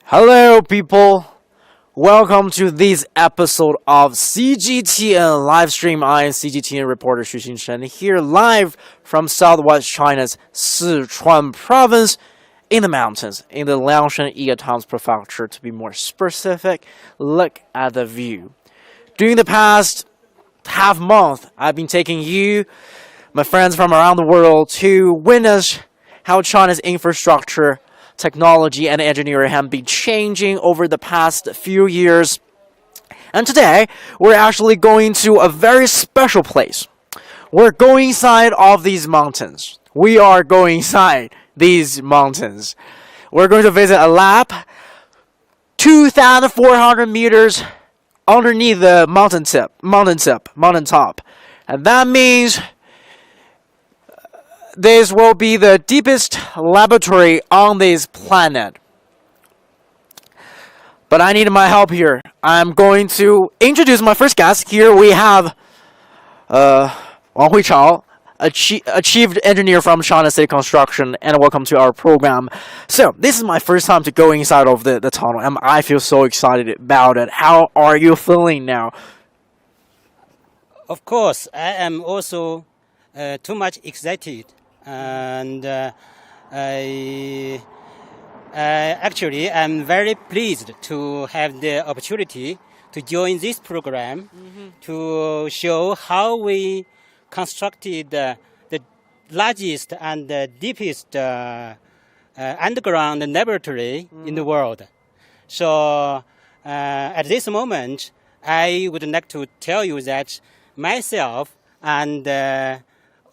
Hello, people. Welcome to this episode of CGTN live stream. I am CGTN reporter Xu Xinchen here live from southwest China's Sichuan province in the mountains in the Liaoshen Towns prefecture. To be more specific, look at the view. During the past half month, I've been taking you, my friends from around the world, to witness how China's infrastructure, technology, and engineering have been changing over the past few years. And today, we're actually going to a very special place. We're going inside of these mountains. We are going inside these mountains. We're going to visit a lab 2,400 meters underneath the mountain top. And that means this will be the deepest laboratory on this planet. But I need my help here. I'm going to introduce my first guest. Here we have Wang Huichao, achieved engineer from China State Construction, and welcome to our program. So, this is my first time to go inside of the tunnel, and I feel so excited about it. How are you feeling now? Of course, I am also too much excited. And I'm very pleased to have the opportunity to join this program to show how we constructed the largest and the deepest underground laboratory in the world. So at this moment, I would like to tell you that myself and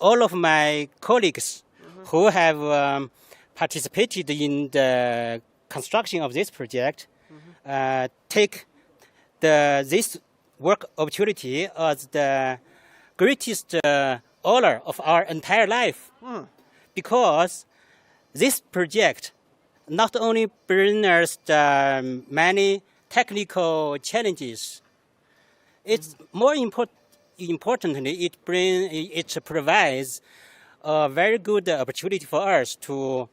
all of my colleagues who have participated in the construction of this project take this work opportunity as the greatest honor of our entire life. Because this project not only brings us many technical challenges, it's more importantly, it provides a very good opportunity for us to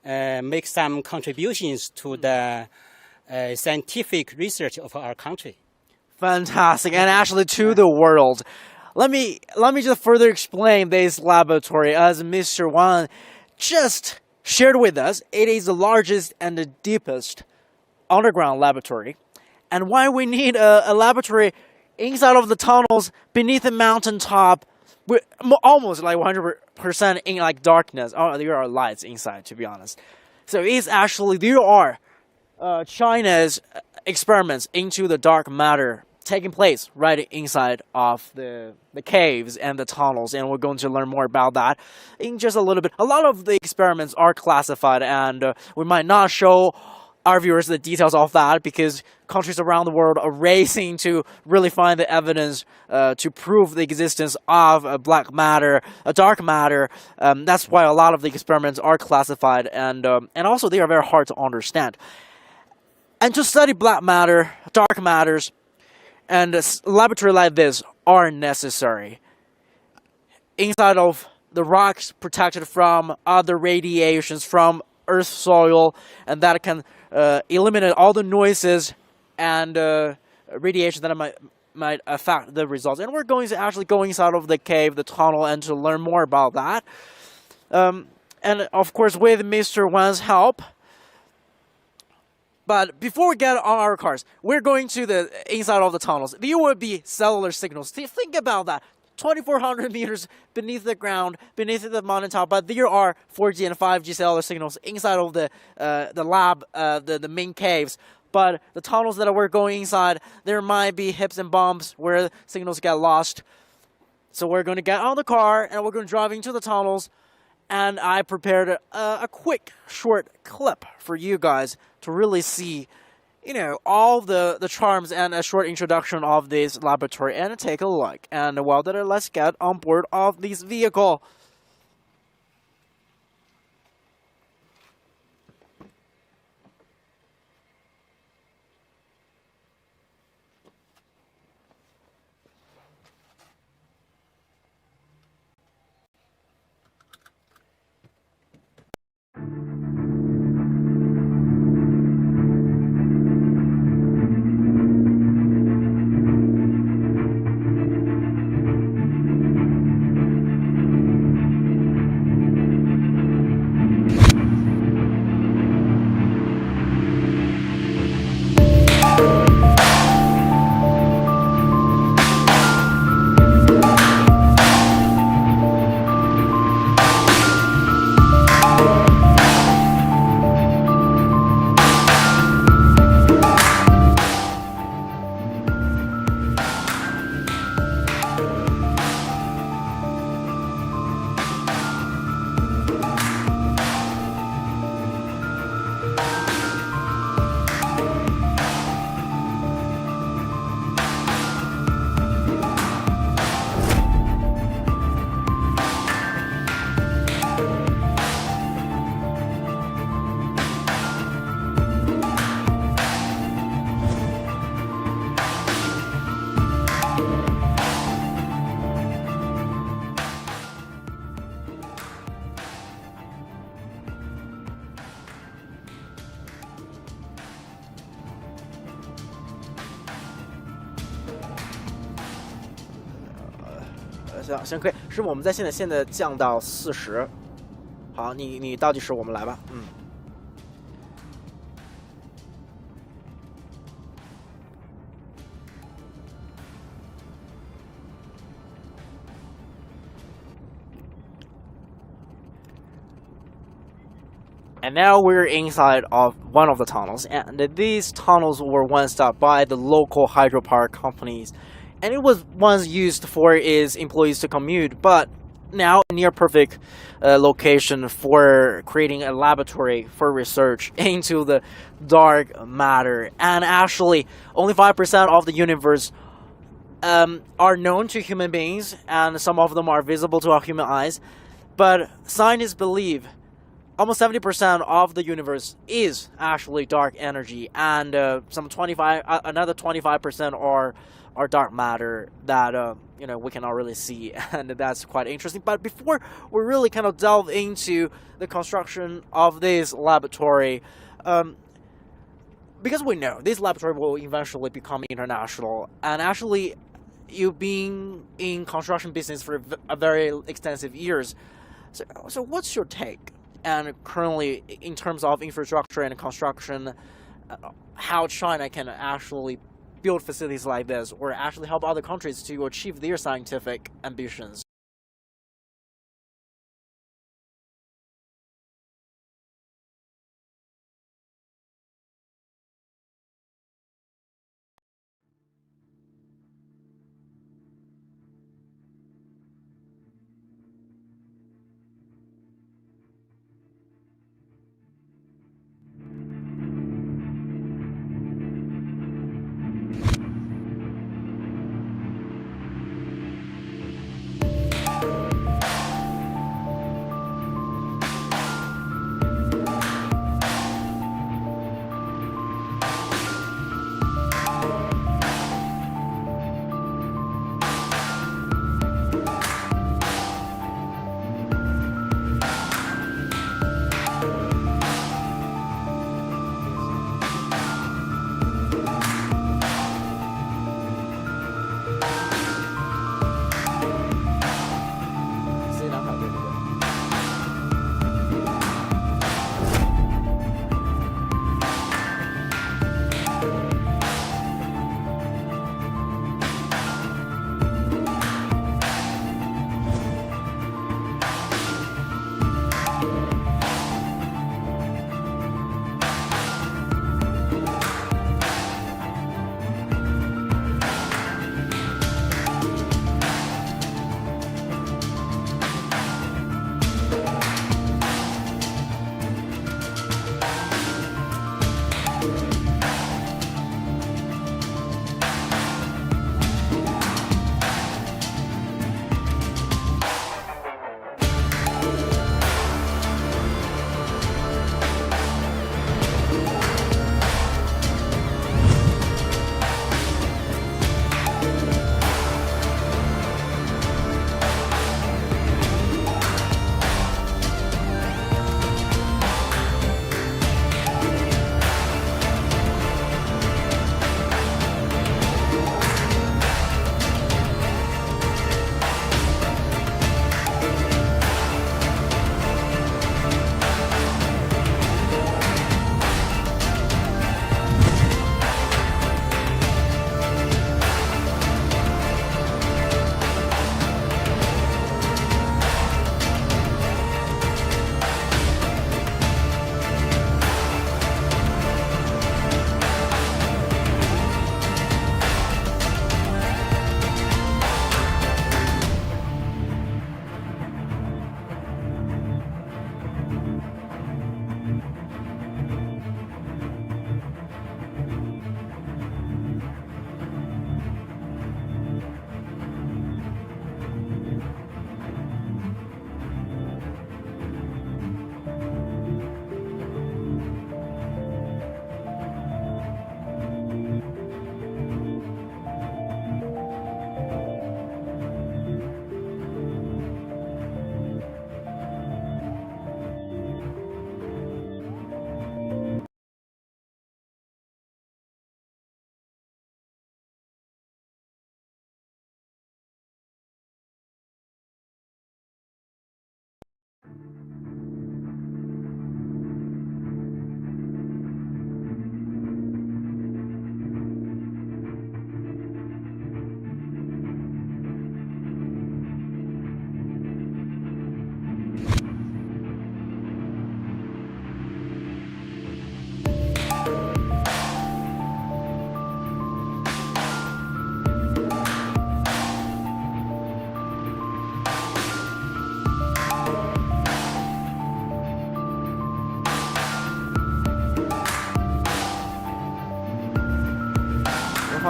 make some contributions to the scientific research of our country. Fantastic, and actually to the world. Let me just further explain this laboratory. As Mr. Wang just shared with us, it is the largest and the deepest underground laboratory. And why we need a laboratory inside of the tunnels beneath the mountaintop, with almost like 100% in like darkness. Oh, there are lights inside, to be honest. So it's actually, there are China's experiments into the dark matter taking place right inside of the caves and the tunnels, and we're going to learn more about that in just a little bit. A lot of the experiments are classified, and we might not show our viewers the details of that because countries around the world are racing to really find the evidence to prove the existence of black matter, dark matter. That's why a lot of the experiments are classified, and also they are very hard to understand. And to study black matter, dark matters, and a laboratory like this are necessary. Inside of the rocks, protected from other radiations from earth soil, and that can eliminate all the noises and radiation that might affect the results. And we're going to actually go inside of the cave, the tunnel, and to learn more about that. And of course, with Mr. Wang's help. But before we get on our cars, we're going to the inside of the tunnels. There will be cellular signals. Think about that. 2,400 meters beneath the ground, beneath the mountaintop, but there are 4G and 5G cellular signals inside of the lab, the main caves. But the tunnels that we're going inside, there might be hips and bumps where signals get lost. So we're going to get on the car and we're going to drive into the tunnels. And I prepared a quick, short clip for you guys to really see, all the charms and a short introduction of this laboratory, and take a look. And well, then let's get on board of this vehicle. 行可以，师傅，我们在现在降到40。好，你倒计时，我们来吧。And now we're inside of one of the tunnels, and these tunnels were once stopped by the local hydropower companies, and it was once used for its employees to commute, but now a near perfect location for creating a laboratory for research into the dark matter. And actually, only 5% of the universe are known to human beings, and some of them are visible to our human eyes, but scientists believe almost 70% of the universe is actually dark energy, and another 25% are dark matter that we cannot really see, and that's quite interesting. But before we really kind of delve into the construction of this laboratory, because we know this laboratory will eventually become international, and actually, you've been in construction business for a very extensive years. So what's your take? And currently, in terms of infrastructure and construction, how China can actually build facilities like this, or actually help other countries to achieve their scientific ambitions.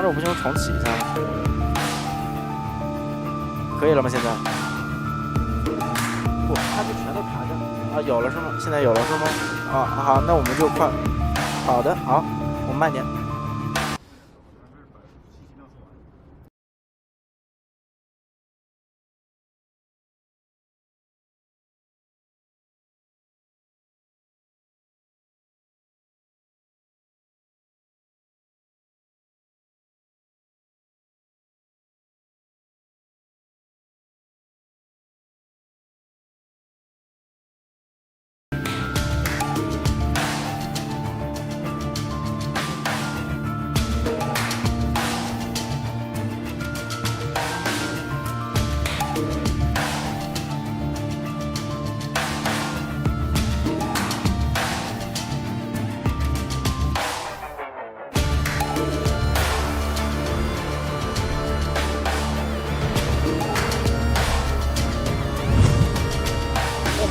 是我不行，我重启一下。可以了吗？现在？不，它就全都卡着啊，有了是吗？现在有了是吗？啊，好，那我们就快。好的，好，我们慢点。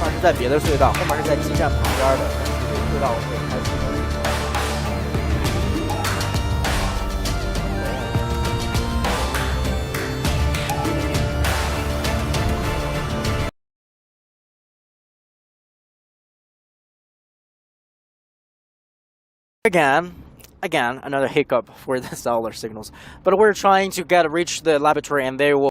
是在别的隧道，后面是在基站旁边的，这个隧道我会开启。Again, another hiccup for the cellular signals. But we're trying to reach the laboratory, and they will.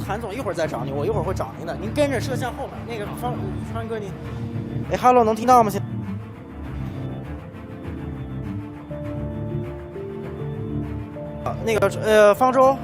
谭总一会儿再找你，我一会儿会找您的。您跟着摄像后面那个川哥你，哎，Hello，能听到吗？现那个方舟。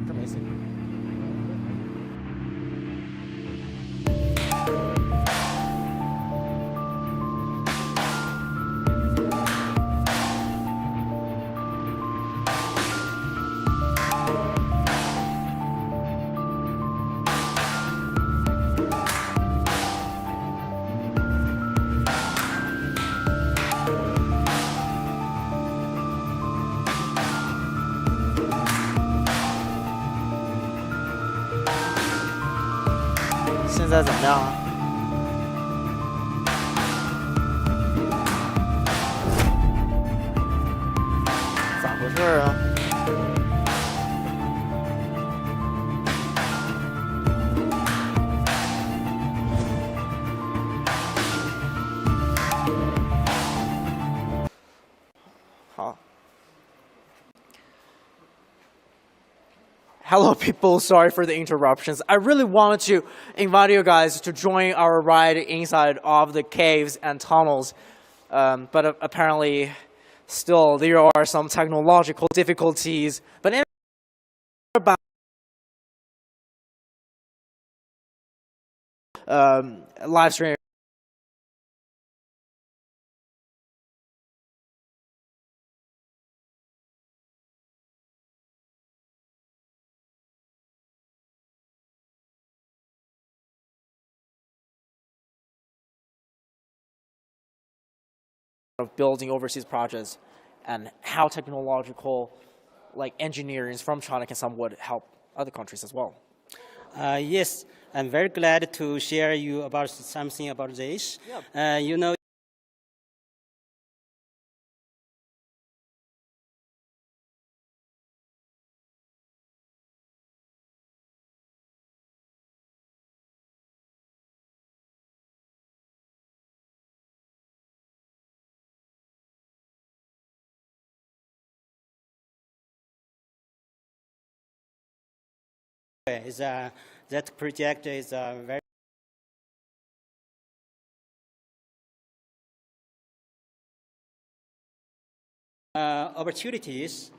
这没事。现在怎么样啊？咋回事啊？好。Hello, people. Sorry for the interruptions. I really wanted to invite you guys to join our ride inside of the caves and tunnels, but apparently, still there are some technological difficulties. But anyway, about live stream. Of building overseas projects and how technological like engineering from China can somewhat help other countries as well. Yes, I'm very glad to share you about something about this. You know, that project is very opportunities.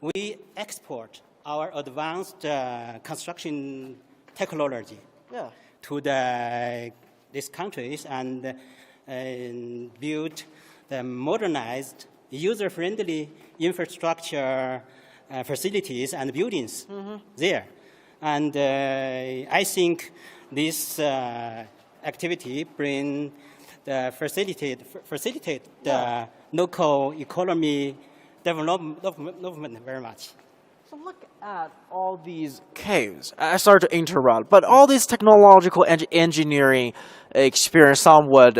We export our advanced construction technology to these countries and build the modernized, user-friendly infrastructure facilities and buildings there. And I think this activity facilitate the local economy development very much. So look at all these caves. I started to interrupt, but all this technological engineering experience somewhat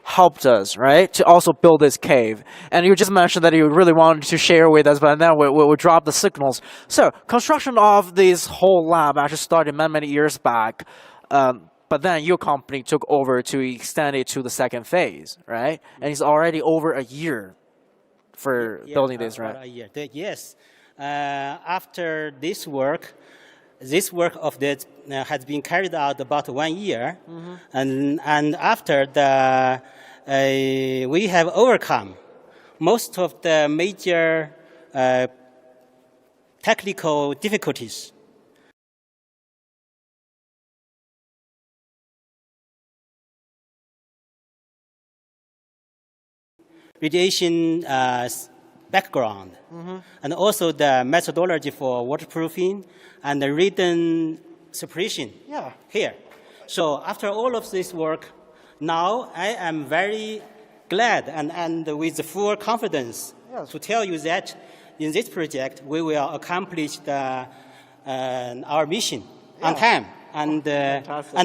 helped us, right, to also build this cave. And you just mentioned that you really wanted to share with us, but then we dropped the signals. So construction of this whole lab actually started many years back. But then your company took over to extend it to the second phase, right? And it's already over a year for building this, right? A year. Yes. After this work of that has been carried out about 1 year, and after we have overcome most of the major technical difficulties. Radiation background, and also the methodology for waterproofing and the radon suppression here. So after all of this work, now I am very glad and with full confidence to tell you that in this project we will accomplish our mission on time. And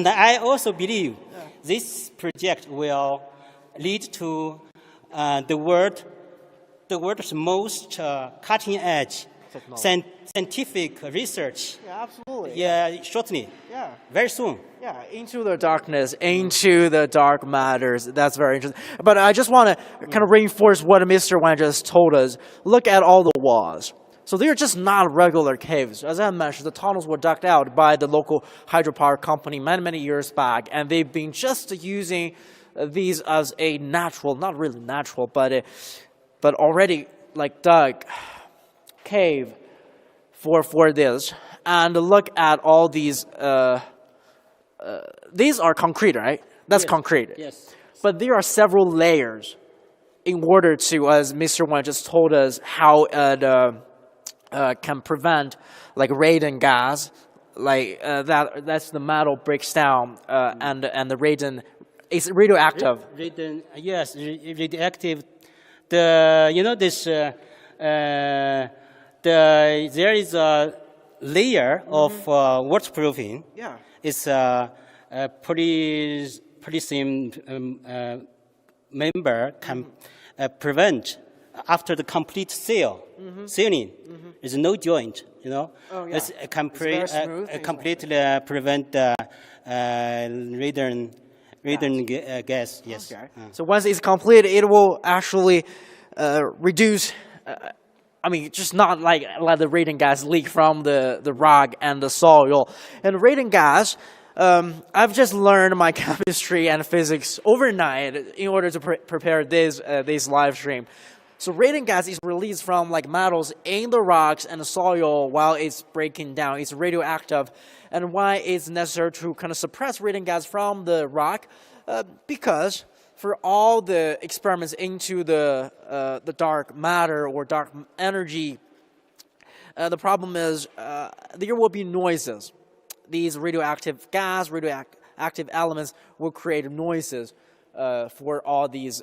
I also believe this project will lead to the world's most cutting-edge scientific research. Yeah, absolutely. Yeah, shortly. Yeah. Very soon. Yeah, into the darkness, into the dark matters. That's very interesting. But I just want to kind of reinforce what Mr. Wang just told us. Look at all the walls. So they're just not regular caves. As I mentioned, the tunnels were dug out by the local hydropower company many, many years back, and they've been just using these as a natural, not really natural, but already like dug cave for this. And look at all these are concrete, right? That's concrete. Yes. But there are several layers in order to, as Mr. Wang just told us, how can prevent like radon gas, like that's the metal breaks down, and the radon is radioactive. Radon, yes, radioactive. This there is a layer of waterproofing. Yeah. It's a polyethylene member can prevent after the complete sealing. There's no joint. Oh, yeah. It can very smooth, completely prevent radon gas. Yes. Okay. So once it's complete, it will actually reduce. Just not like let the radon gas leak from the rock and the soil. And radon gas, I've just learned my chemistry and physics overnight in order to prepare this live stream. So radon gas is released from like metals in the rocks and the soil while it's breaking down. It's radioactive, and why it's necessary to kind of suppress radon gas from the rock, because for all the experiments into the dark matter or dark energy, the problem is there will be noises. These radioactive gas, radioactive elements will create noises for all these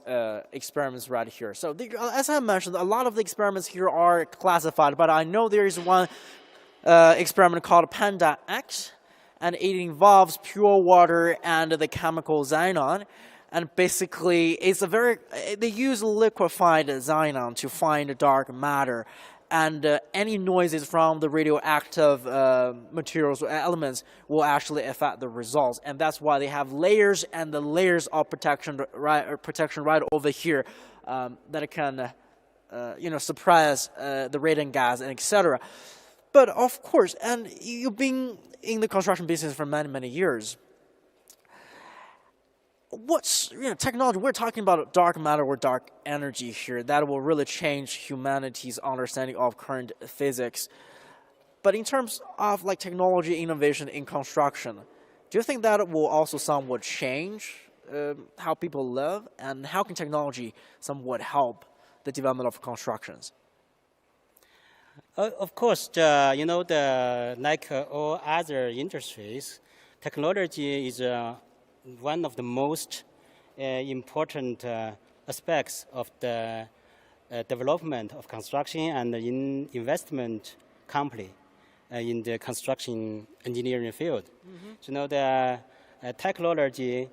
experiments right here. So as I mentioned, a lot of the experiments here are classified, but I know there is one experiment called Panda X, and it involves pure water and the chemical xenon. And basically, they use liquefied xenon to find dark matter. And any noises from the radioactive materials or elements will actually affect the results. And that's why they have layers and the layers of protection right over here that can suppress the radon gas and etc. But of course, and you've been in the construction business for many, many years. What's technology? We're talking about dark matter or dark energy here that will really change humanity's understanding of current physics. But in terms of like technology innovation in construction, do you think that will also somewhat change how people live, and how can technology somewhat help the development of constructions? Of course, like all other industries, technology is one of the most important aspects of the development of construction and in investment company in the construction engineering field. So the technology,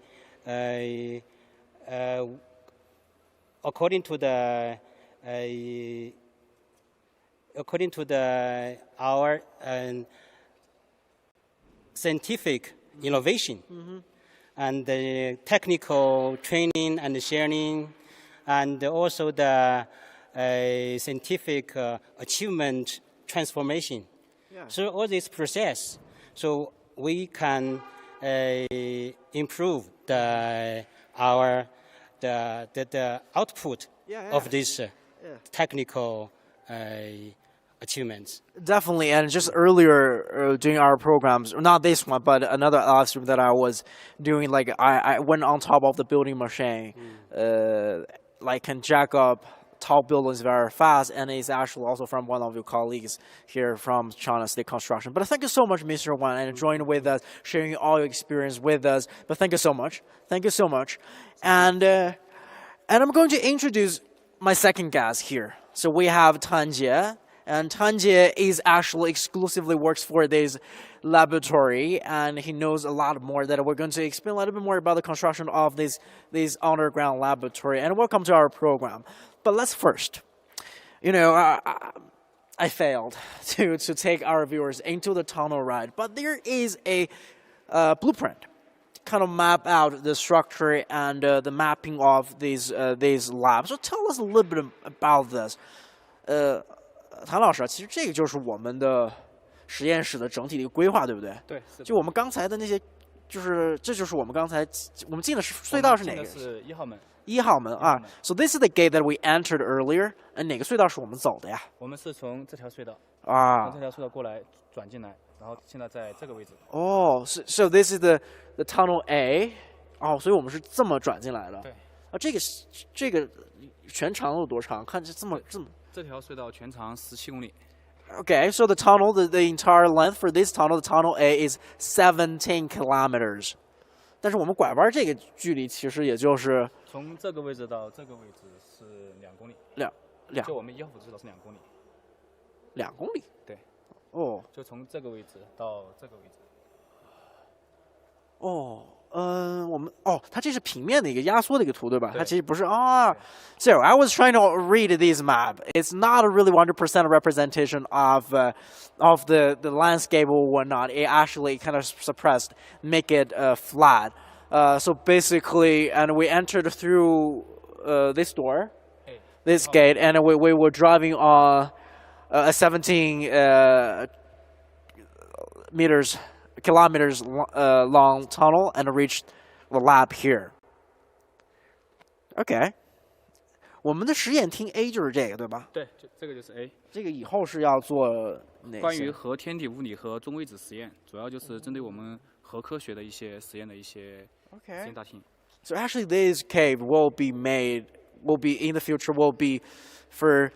according to our scientific innovation. And the technical training and sharing, and also the scientific achievement transformation. Yeah. So all this process, so we can improve the output of this technical achievements. Definitely, and just earlier during our programs, not this one, but another live stream that I was doing, like I went on top of the building machine, like can jack up tall buildings very fast, and it's actually also from one of your colleagues here from China State Construction. But thank you so much, Mr. Wang, and joining with us, sharing all your experience with us. But thank you so much. Thank you so much. And I'm going to introduce my second guest here. So we have Tan Jie, And Tanjie is actually exclusively works for this laboratory, and he knows a lot more that we're going to explain a little bit more about the construction of this underground laboratory. And welcome to our program. But let's first, I failed to take our viewers into the tunnel ride, but there is a blueprint, kind of map out the structure and the mapping of these labs. So tell us a little bit about this. 谭老师啊，其实这个就是我们的实验室的整体的一个规划，对不对？对，就我们刚才的那些，这就是我们刚才我们进的隧道是哪个？是1号门。1号门啊。So this is the gate that we entered earlier. 哪个隧道是我们走的呀？我们是从这条隧道啊，从这条隧道过来转进来，然后现在在这个位置。哦，so this is the tunnel A. 哦，所以我们是这么转进来的。对。啊，这个全长有多长？看这么。这条隧道全长17公里。Okay, so the tunnel, the entire length for this tunnel, the tunnel A is 17 kilometers. 但是我们拐弯这个距离其实也就是从这个位置到这个位置是2公里。就我们1号辅隧道是2公里。2公里？对。哦。就从这个位置到这个位置。哦。它这是平面的一个压缩的一个图，对吧？它其实不是啊。So I was trying to read this map. It's not a really 100% representation of the landscape or whatnot. It actually kind of suppressed, make it flat. So basically, and we entered through this door, this gate, and we were driving on a 17 kilometers long tunnel and reached the lab here. Okay. 我们的实验厅 A 就是这个，对吧？对，这个就是 A。这个以后是要做哪些？关于核天体物理和中微子实验，主要就是针对我们核科学的一些实验的一些实验大厅。So actually, this cave will be in the future will be for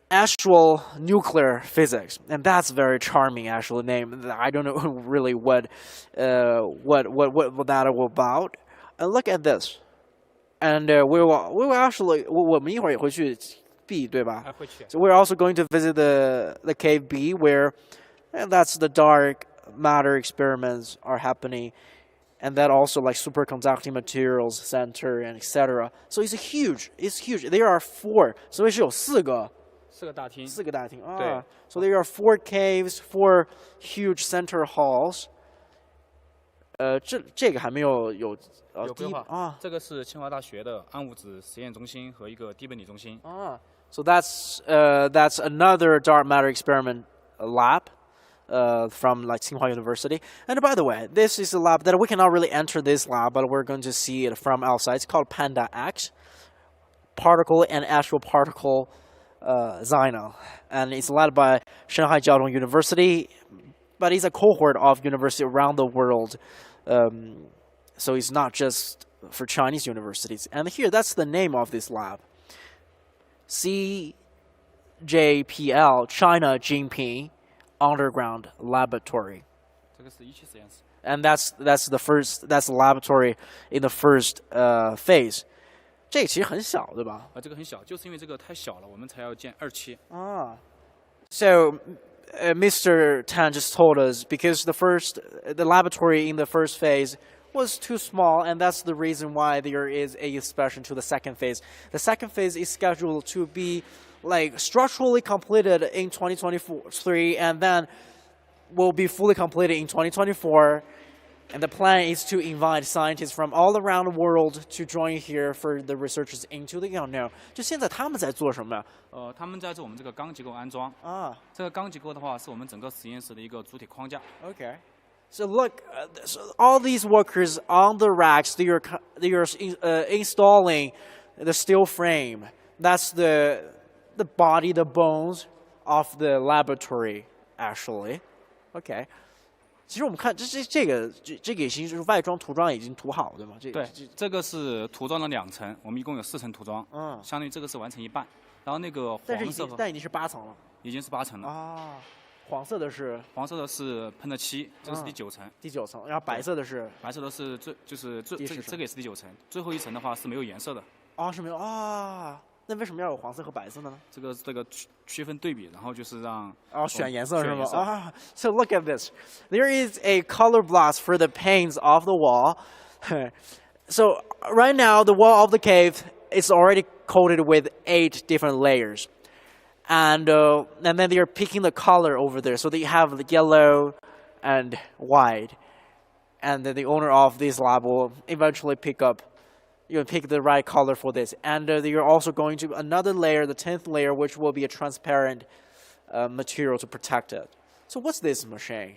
actual nuclear physics, and that's very charming. Actually, name I don't know really what that all about. And look at this, and we will actually 我们一会儿也会去 B 对吧？会去。So we're also going to visit the cave B where, and that's the dark matter experiments are happening. And that also like superconducting materials center and etc. So it's huge. There are 4. 所以是有4个大厅。啊。So there are 4 caves, 4 huge center halls. 这个还没有规划啊。这个是清华大学的暗物质实验中心和一个低本理中心。啊。So that's another dark matter experiment lab. From like Tsinghua University. And by the way, this is a lab that we cannot really enter this lab, but we're going to see it from outside. It's called Panda X, particle and astral particle Xino. And it's led by Shanghai Jiaotong University, but it's a cohort of universities around the world. So it's not just for Chinese universities. And here, that's the name of this lab. CJPL, China Jinping Underground Laboratory. And that's the laboratory in the first phase. 这个其实很小，对吧？这个很小，就是因为这个太小了，我们才要建2期。So, Mr. Tan just told us because the laboratory in the first phase was too small, and that's the reason why there is a expansion to the second phase. The second phase is scheduled to be like structurally completed in 2023, and then will be fully completed in 2024. And the plan is to invite scientists from all around the world to join here for the researches into the unknown. 就现在他们在做什么呀？他们在做我们这个钢结构安装。这个钢结构的话是我们整个实验室的一个主体框架。Okay. So look, so all these workers on the racks, they are installing the steel frame. That's the body, the bones of the laboratory, actually. Okay. 其实我们看这个已经是外装涂装已经涂好，对吗？对，这个是涂装了2层，我们一共有4层涂装，相当于这个是完成一半。然后那个黄色，但已经是8层了，已经是8层了啊。黄色的是喷的漆，这个是第9层。第9层，然后白色的是这个也是第9层，最后一层的话是没有颜色的。是没有啊。那为什么要有黄色和白色的呢？这个区分对比，然后就是让选颜色是吗？选颜色。So look at this. There is a color blocks for the panes of the wall. So right now, the wall of the cave is already coated with 8 different layers. And then they are picking the color over there. So they have the yellow and white. And then the owner of this lab will eventually pick the right color for this. And they are also going to another layer, the 10th layer, which will be a transparent material to protect it. So what's this machine?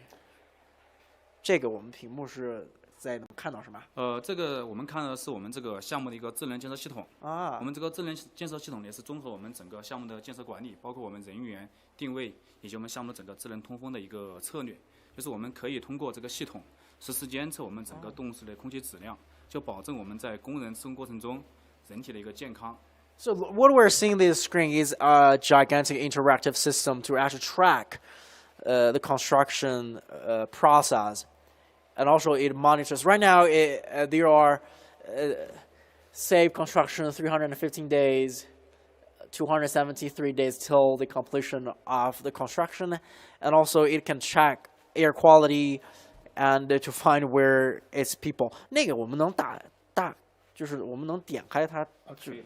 这个我们屏幕是在能看到什么？这个我们看的是我们这个项目的一个智能建设系统啊。我们这个智能建设系统也是综合我们整个项目的建设管理，包括我们人员定位以及我们项目整个智能通风的一个策略。就是我们可以通过这个系统实时监测我们整个动物室的空气质量，就保证我们在工人施工过程中人体的一个健康。So what we're seeing on this screen is a gigantic interactive system to actually track the construction process. And also it monitors. Right now, there are safe construction 315 days, 273 days till the completion of the construction. And also it can track air quality and to find where it's people. 那个我们能就是我们能点开它。可以。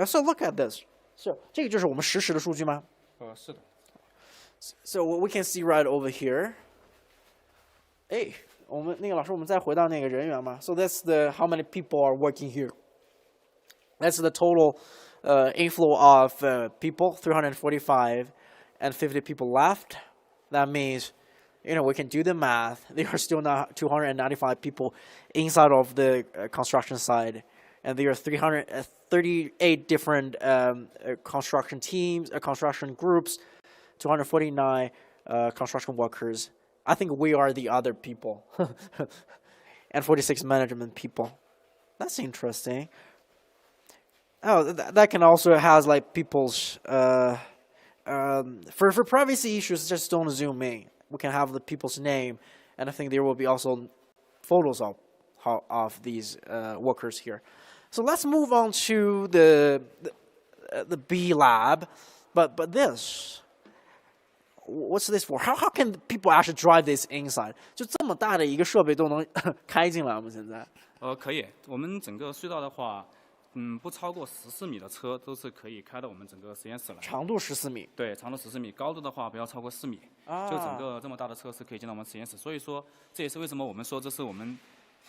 So look at this. So 这个就是我们实时的数据吗？是的。So we can see right over here. 我们那个老师，我们再回到那个人员嘛。So that's the how many people are working here. That's the total inflow of people, 345, and 50 people left. That means, we can do the math. There are still not 295 people inside of the construction site, and there are 338 different construction teams, construction groups. 249 construction workers. I think we are the other people. And 46 management people. That's interesting. Oh, that can also has like people's for privacy issues, just don't zoom in. We can have the people's name, and I think there will be also photos of these workers here. So let's move on to the B lab, but this. What's this for? How can people actually drive this inside? 就这么大的一个设备都能开进来，我们现在。可以。我们整个隧道的话，不超过14米的车都是可以开到我们整个实验室来。长度14米。对，长度14米，高度的话不要超过4米。就整个这么大的车是可以进到我们实验室。所以说，这也是为什么我们说这是我们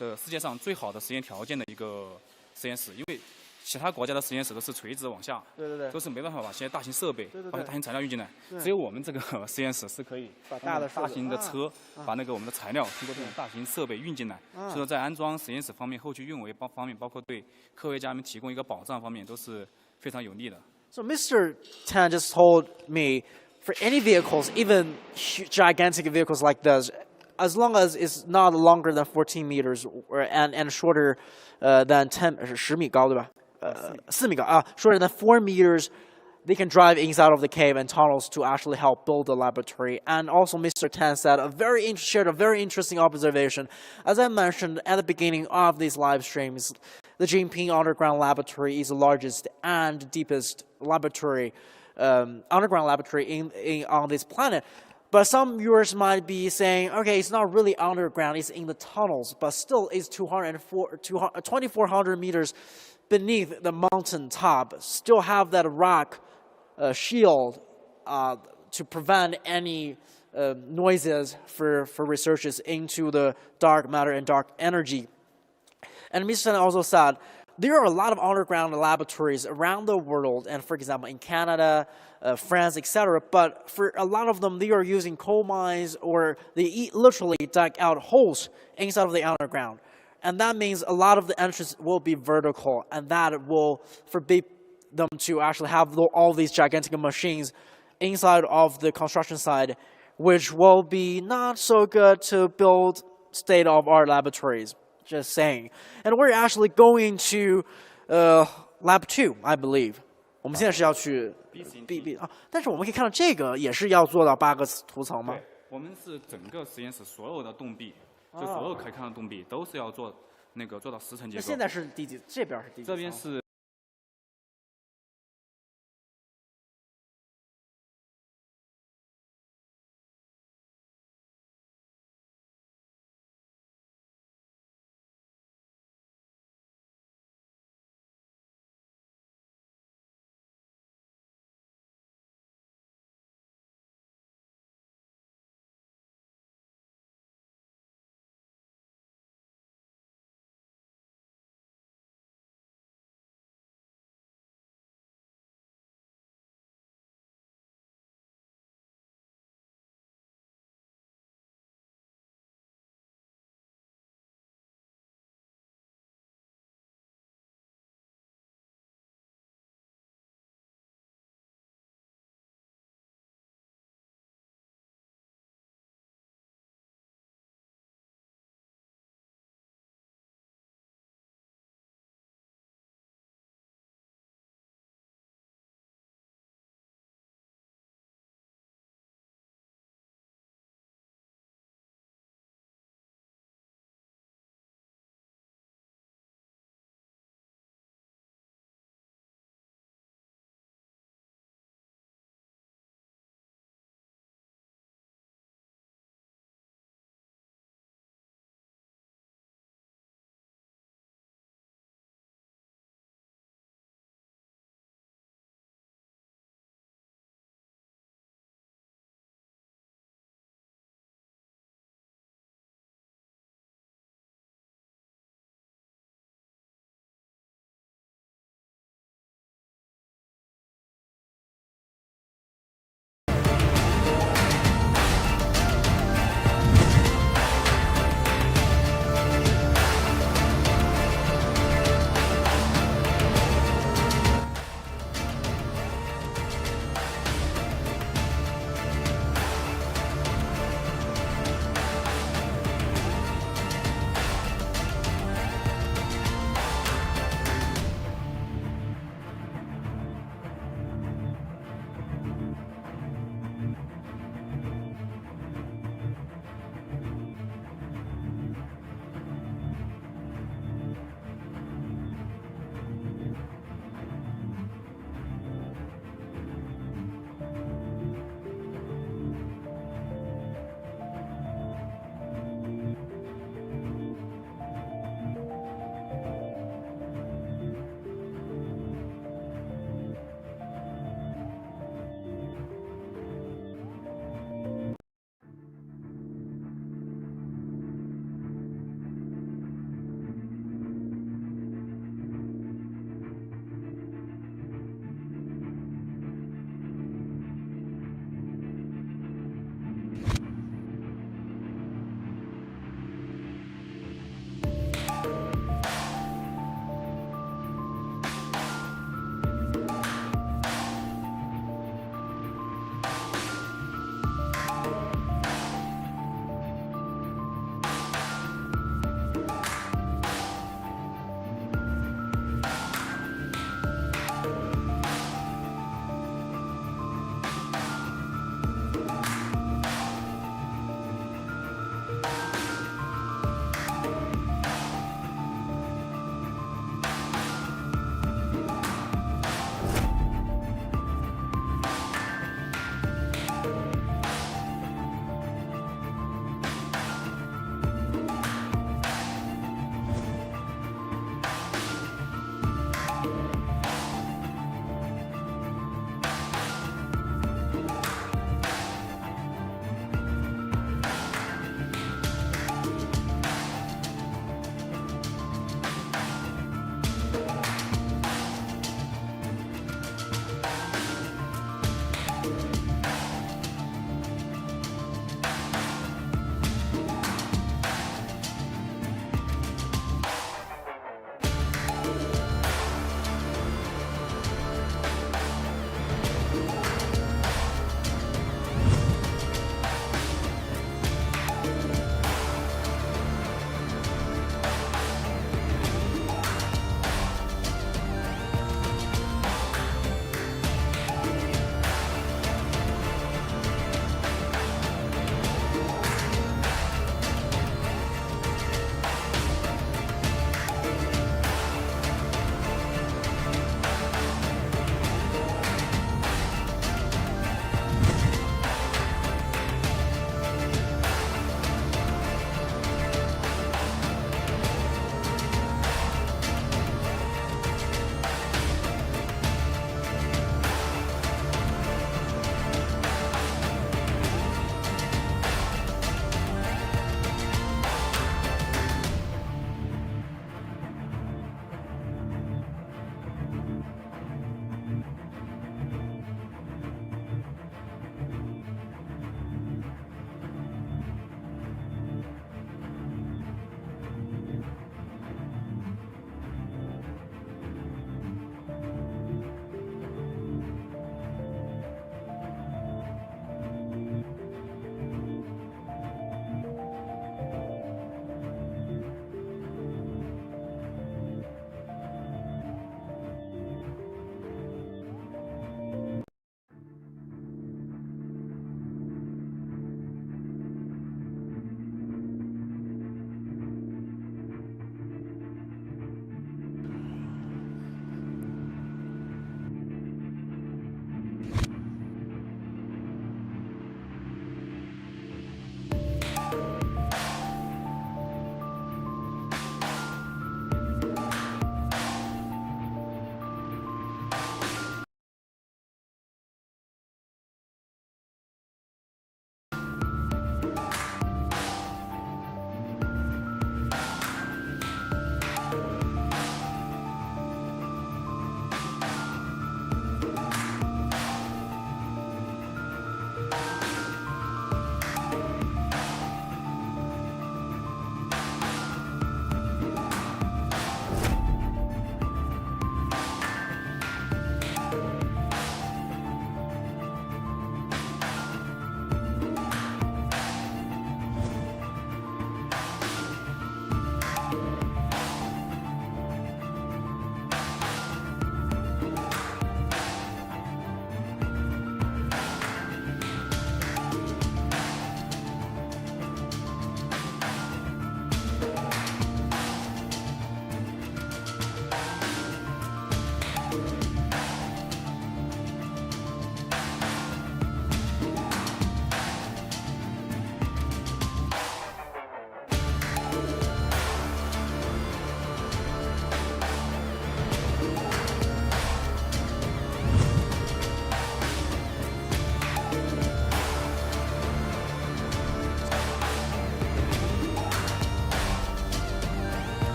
的世界上最好的实验条件的一个实验室，因为。其他国家的实验室都是垂直往下，对，都是没办法把这些大型设备、把大型材料运进来。只有我们这个实验室是可以把大型的车，把那个我们的材料通过这种大型设备运进来。所以说，在安装实验室方面、后续运维方面，包括对科学家们提供一个保障方面，都是非常有利的。So Mr. Tan just told me, for any vehicles, even gigantic vehicles like this, as long as it's not longer than 14 meters and shorter than 10米高，对吧？4米高shorter than 4 meters, they can drive inside of the cave and tunnels to actually help build the laboratory. And also, Mr. Tan said shared a very interesting observation. As I mentioned at the beginning of these live streams, the Jinping Underground Laboratory is the largest and deepest laboratory, underground laboratory on this planet. But some viewers might be saying, okay, it's not really underground, it's in the tunnels, but still it's 2,400 meters beneath the mountain top, still have that rock shield to prevent any noises for researchers into the dark matter and dark energy. And Mr. Tan also said, there are a lot of underground laboratories around the world, and for example, in Canada, France, etc. But for a lot of them, they are using coal mines, or they literally dug out holes inside of the underground. And that means a lot of the entrances will be vertical, and that will forbid them to actually have all these gigantic machines inside of the construction site, which will be not so good to build state-of-art laboratories. Just saying. And we're actually going to lab 2, I believe. 我们现在是要去 B 但是我们可以看到这个也是要做到8个涂层吗？对，我们是整个实验室所有的洞壁，就所有可以看到的洞壁都是要做那个做到10层结构。那现在是第几？这边是第几层？这边是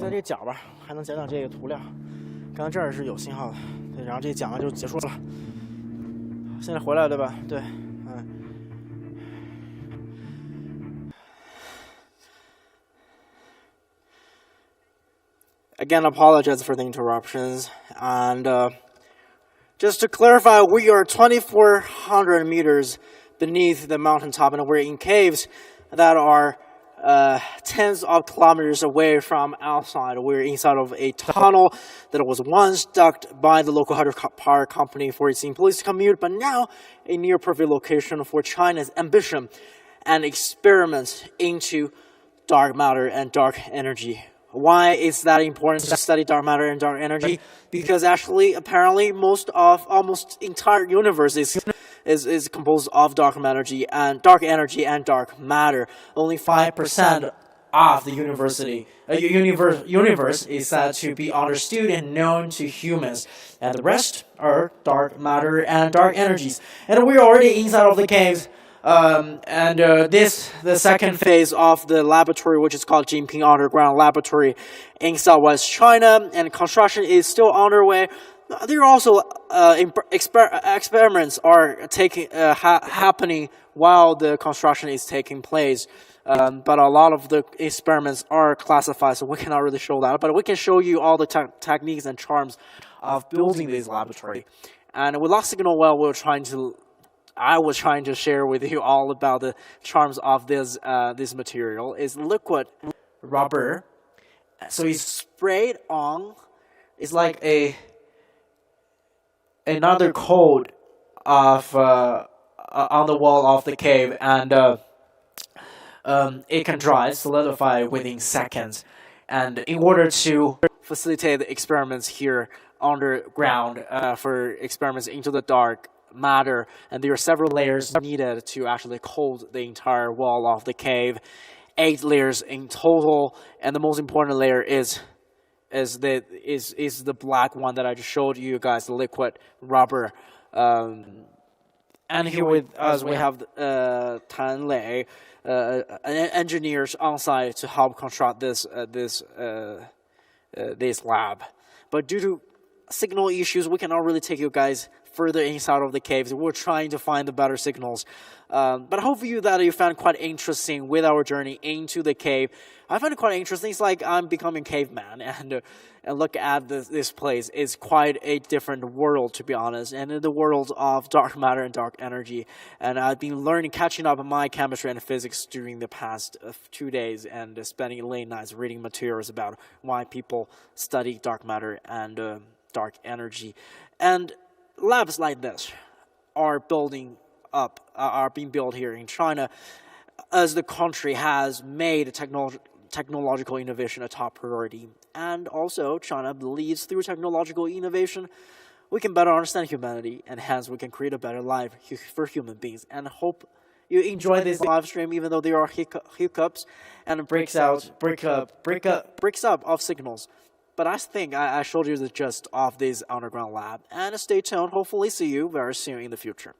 在这讲吧，还能讲讲这个涂料。刚刚这儿是有信号的，对，然后这讲完就结束了。现在回来了对吧？对，Again, apologize for the interruptions. And just to clarify, we are 2,400 meters beneath the mountaintop, and we're in caves that are tens of kilometers away from outside. We're inside of a tunnel that was once dug by the local hydropower company for its employees to commute, but now a near perfect location for China's ambition and experiments into dark matter and dark energy. Why is that important to study dark matter and dark energy? Because actually, apparently, almost entire universe is composed of dark energy and dark matter. Only 5% of the universe is said to be understood and known to humans, and the rest are dark matter and dark energies. And we're already inside of the caves. The second phase of the laboratory, which is called Jinping Underground Laboratory in Southwest China, and construction is still underway. There are also experiments are happening while the construction is taking place. But a lot of the experiments are classified, so we cannot really show that. But we can show you all the techniques and charms of building this laboratory. And with last signal, I was trying to share with you all about the charms of this material. It's liquid rubber, so it's sprayed on. It's like another coat of on the wall of the cave, and it can solidify within seconds. And in order to facilitate the experiments here underground for experiments into the dark matter, and there are several layers needed to actually coat the entire wall of the cave, 8 layers in total, and the most important layer is the black one that I just showed you guys, the liquid rubber. And here with us we have Tan Lei, engineers on site to help construct this lab. But due to signal issues, we cannot really take you guys further inside of the caves. We're trying to find the better signals. But hopefully that you found quite interesting with our journey into the cave. I find it quite interesting. It's like I'm becoming caveman, and look at this place. It's quite a different world, to be honest, and in the world of dark matter and dark energy. And I've been catching up on my chemistry and physics during the past 2 days, and spending late nights reading materials about why people study dark matter and dark energy. And labs like this are being built here in China, as the country has made technological innovation a top priority. And also, China believes through technological innovation, we can better understand humanity, and hence we can create a better life for human beings. And hope you enjoy this live stream, even though there are hiccups and breaks up of signals. But I think I showed you the gist of this underground lab. And stay tuned. Hopefully see you very soon in the future.